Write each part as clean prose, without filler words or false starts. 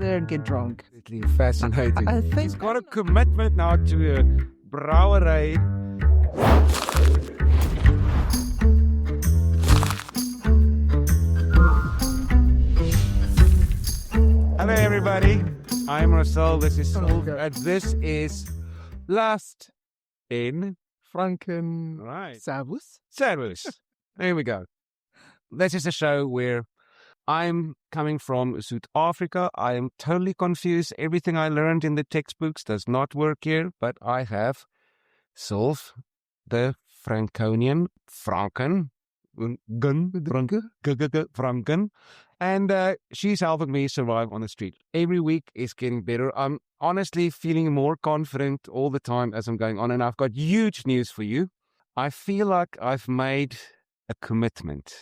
there and get drunk. Fascinating. I think He's got a commitment now to a brouwerij. Hello, everybody. I'm Marcel. This is this is Last in Franken. Right. Servus. Servus. There we go. This is a show where I'm coming from South Africa. I am totally confused. Everything I learned in the textbooks does not work here, but I have solved the Franconian, Franken, Franken, and she's helping me survive on the street. Every week is getting better. I'm honestly feeling more confident all the time as I'm going on, and I've got huge news for you. I feel like I've made a commitment.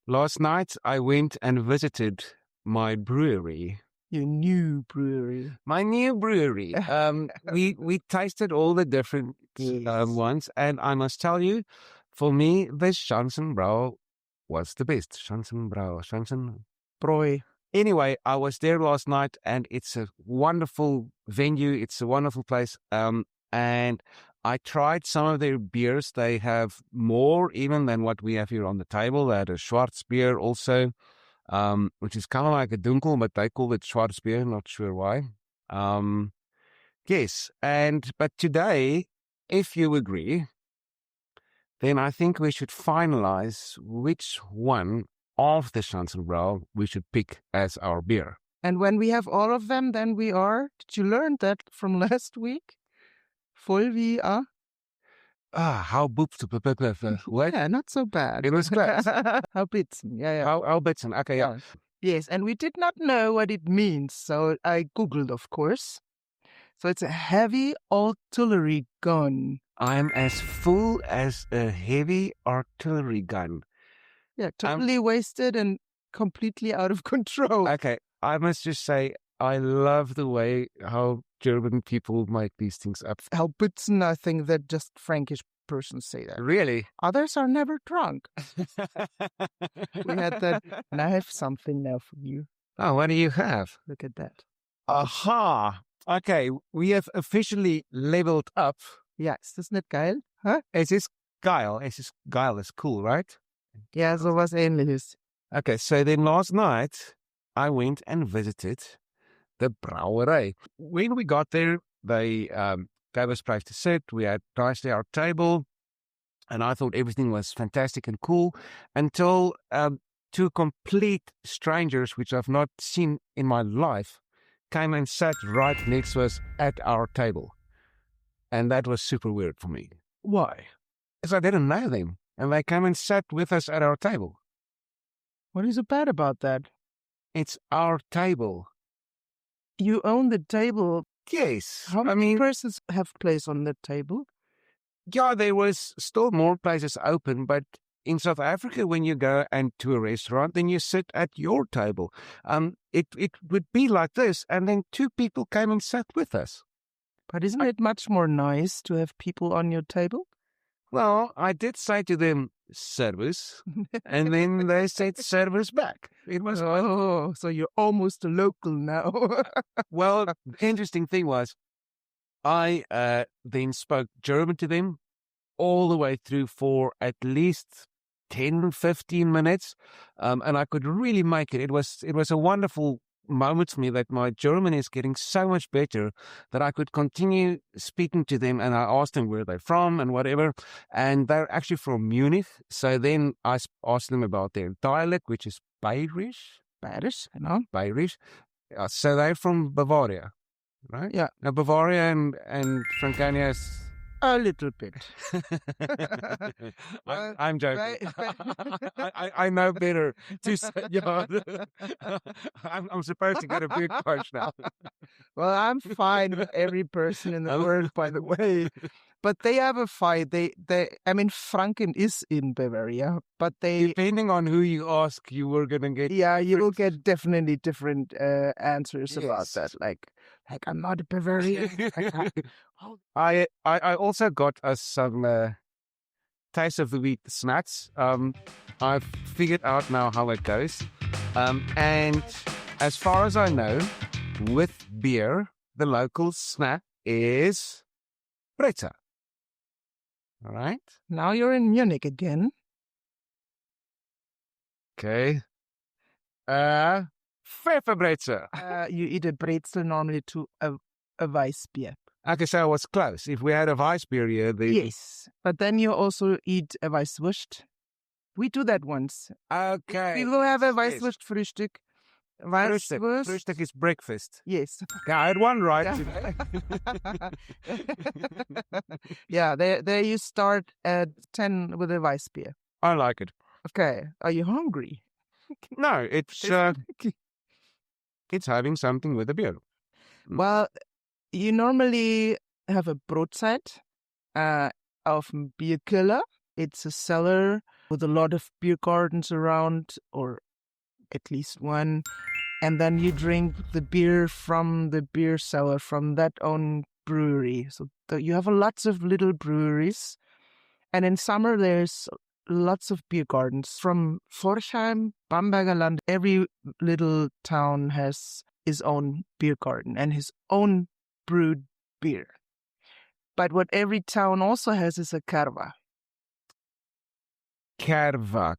Last night, I went and visited my brewery. Your new brewery. My new brewery. We tasted all the different ones, and I must tell you, for me, this Schanzenbräu was the best. Schanzenbräu. Anyway, I was there last night, and it's a wonderful venue. It's a wonderful place. And I tried some of their beers. They have more even than what we have here on the table. They had a Schwarz beer also, which is kind of like a dunkel, but they call it Schwarz beer. Not sure why. Yes, but today, if you agree, then I think we should finalize which one of the Schanzenbräu we should pick as our beer. And when we have all of them, then we are. Did you learn that from last week? Voll wie how booped. What? Yeah, not so bad. It was close. How bitzen. Yeah. How bitzen. Okay, yeah. Yes, and we did not know what it means, so I Googled, of course. So it's a heavy artillery gun. I'm as full as a heavy artillery gun. Yeah, totally wasted and completely out of control. Okay, I must just say, I love the way how German people make these things up. Hellbitzen, I think that just Frankish persons say that. Really? Others are never drunk. We had that, and I have something now for you. Oh, what do you have? Look at that. Aha! Okay, we have officially leveled up. Ja, ist das nicht geil? Huh? Es ist geil. It's cool, right? Ja, sowas ähnliches. Okay, so then last night, I went and visited the brouwerij. When we got there, they gave us a place to sit. We had nicely our table, and I thought everything was fantastic and cool until two complete strangers, which I've not seen in my life, came and sat right next to us at our table. And that was super weird for me. Why? Because I didn't know them, and they came and sat with us at our table. What is so bad about that? It's our table. You own the table. Yes. How many persons have place on the table? Yeah, there was still more places open, but in South Africa, when you go and to a restaurant, then you sit at your table. It would be like this, and then two people came and sat with us. But isn't it much more nice to have people on your table? Well, I did say to them, service, and then they said service back. It was so you're almost a local now. Well, the interesting thing was, I then spoke German to them all the way through for at least 10, 15 minutes, and I could really make it. It was a wonderful moment for me that my German is getting so much better that I could continue speaking to them, and I asked them where they're from and whatever, and they're actually from Munich. So then I asked them about their dialect, which is Bayerisch. Bayerisch. So they're from Bavaria, right? Yeah. Now Bavaria and Franconian is a little bit. I'm joking. I know better to say, I'm supposed to get a big push now. Well, I'm fine with every person in the world, by the way. But they have a fight. Franken is in Bavaria, but depending on who you ask, you were going to get... Yeah, you will get definitely different answers about that. Like I'm not a Bavarian. I also got us some taste of the week snacks. I've figured out now how it goes. And as far as I know, with beer, the local snack is Bretzer. All right. Now you're in Munich again. Okay. Pfefferbretzer. You eat a brezel normally to a Weissbier. Okay, so I was close. If we had a Weissbier here, Yes, but then you also eat a Weißwurst. We do that once. Okay. We will have a Yes. Weißwurst-Frühstück. Weißwurst. Frühstück is breakfast. Yes. Yeah, I had one right Yeah. today. Yeah, there you start at 10 with a Weissbier. I like it. Okay. Are you hungry? No, it's having something with a beer. Well, you normally have a Brotzeit auf dem Bierkeller. It's a cellar with a lot of beer gardens around, or at least one. And then you drink the beer from the beer cellar, from that own brewery. So you have lots of little breweries. And in summer, there's lots of beer gardens. From Forchheim, Bamberger Land, every little town has his own beer garden and his own brewed beer. But what every town also has is a karva. Karva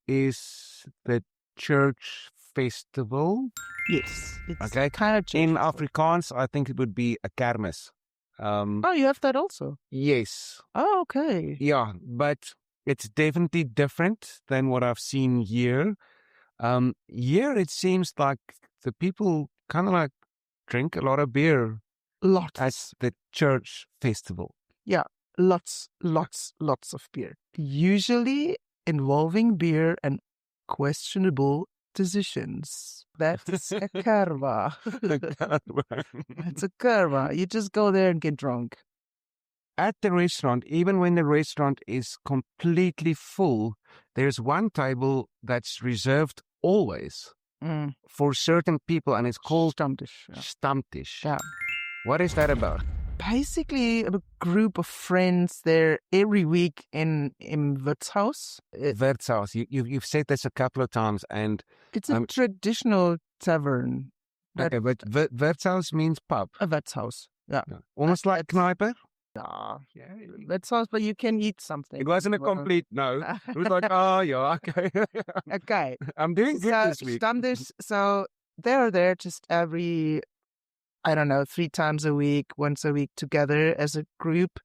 is the church festival. Yes. It's Okay. kind of In Afrikaans, I think it would be a kermis. Oh, you have that also? Yes. Oh, okay. Yeah, but it's definitely different than what I've seen here. Here it seems like the people kind of like drink a lot of beer Lots. at the church festival. Yeah, lots of beer. Usually involving beer and questionable decisions. That's a karva. It's a karva. You just go there and get drunk. At the restaurant, even when the restaurant is completely full, there's one table that's reserved always for certain people, and it's called Stammtisch. Yeah. Stammtisch. Yeah. What is that about? Basically, a group of friends there every week im Wirtshaus. Wirtshaus. You've said this a couple of times, and It's a traditional tavern. okay, but Wirtshaus means pub. A Wirtshaus. Yeah. Almost like Kneipe. Yeah, Wirtshaus, but you can eat something. It wasn't a complete no. It was like, oh yeah, okay. Okay. I'm doing good this week. Stammtisch, so they're there just every, I don't know, 3 times a week, once a week together as a group.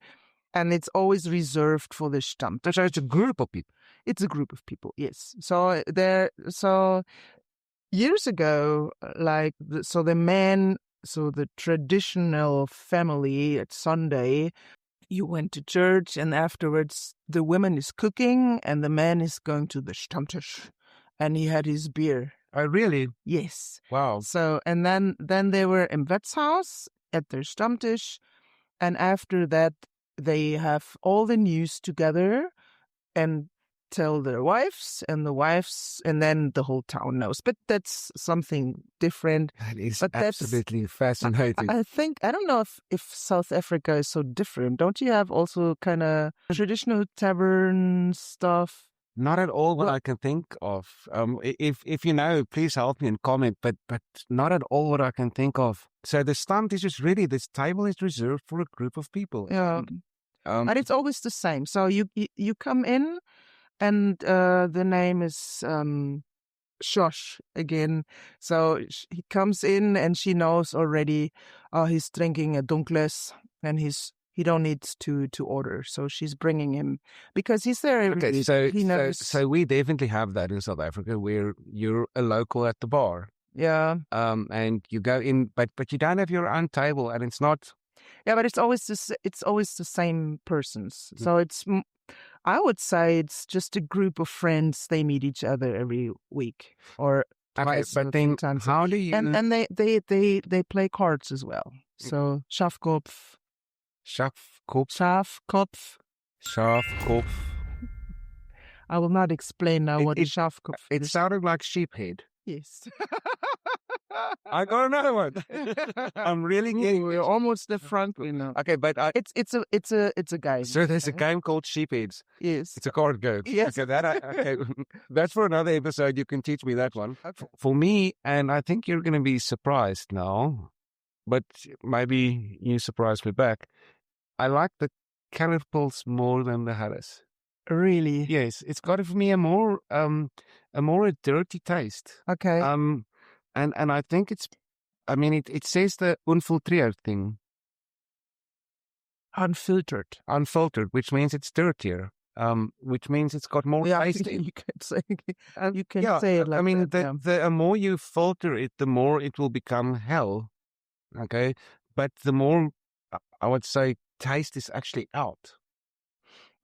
And it's always reserved for the Stammtisch. So it's a group of people. It's a group of people, yes. So years ago, the traditional family at Sunday, you went to church and afterwards the woman is cooking and the man is going to the Stammtisch and he had his beer. Oh, really? Yes. Wow. So, and then they were im Wirtshaus at their Stammtisch, and after that they have all the news together and tell their wives, and then the whole town knows. But that's something different. That is But that's- absolutely fascinating. I don't know if South Africa is so different. Don't you have also kind of traditional tavern stuff? Not at all what Well- I can think of. If you know, please help me and comment. But not at all what I can think of. So the Stammtisch is really, this table is reserved for a group of people. Yeah. Um, And it's always the same. So you come in, and the name is Shosh again. So he comes in, and she knows already. He's drinking a dunkles, and he don't need to order. So she's bringing him because he's there every okay, week. so He knows. so we definitely have that in South Africa, where you're a local at the bar. Yeah, And you go in, but you don't have your own table, and it's not. yeah, but it's always the same persons. So I would say it's just a group of friends. They meet each other every week or Okay, twice or but 3 then times. how do you? And they play cards as well. So Schafkopf, Schafkopf. I will not explain now what a It Schafkopf It is. sounded like sheephead. Yes. I got another one. I'm really getting. We're almost the Franken now. Okay, but It's a game. so there's a game called Sheepheads. Yes. It's a card game. Yes. Okay, okay. That's for another episode. You can teach me that one. Okay. For me, and I think you're going to be surprised now, but maybe you surprise me back. I like the Cannibals more than the Harris. Really? Yes, it's got for me a more a dirty taste. Okay. And I think it says the unfiltreerd thing. Unfiltered. Unfiltered, which means it's dirtier. Which means it's got more taste. You can say it like that. The more you filter it, the more it will become hell. Okay, but the more I would say taste is actually out.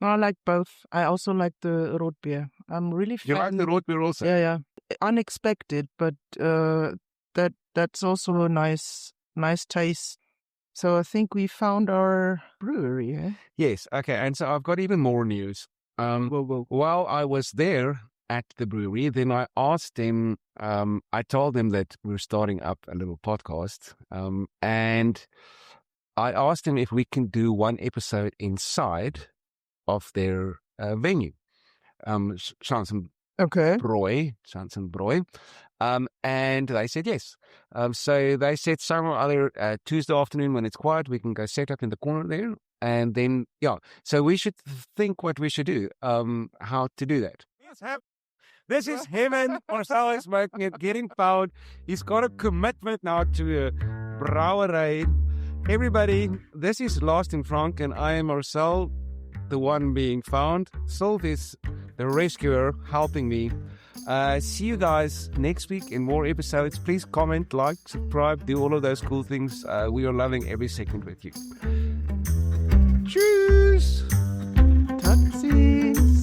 No, I like both. I also like the root beer. I'm really fan. You like the root beer also? Yeah. Unexpected, but that's also a nice taste. So I think we found our brewery. Eh? Yes. Okay. And so I've got even more news. While I was there at the brewery, then I asked them. I told them that we're starting up a little podcast, and I asked them if we can do one episode inside of their venue, Schanzenbräu. Schanzenbräu. And they said yes. So they said some other Tuesday afternoon when it's quiet, we can go set up in the corner there. And then, so we should think what we should do, how to do that. This is him and Marcel is making it, getting found. He's got a commitment now to a brouwerij. Everybody, this is Lost in Franken. I am Marcel, the one being found. Sylv is the rescuer helping me. See you guys next week in more episodes. Please comment, like, subscribe, do all of those cool things. We are loving every second with you. Tschüss. Taxis.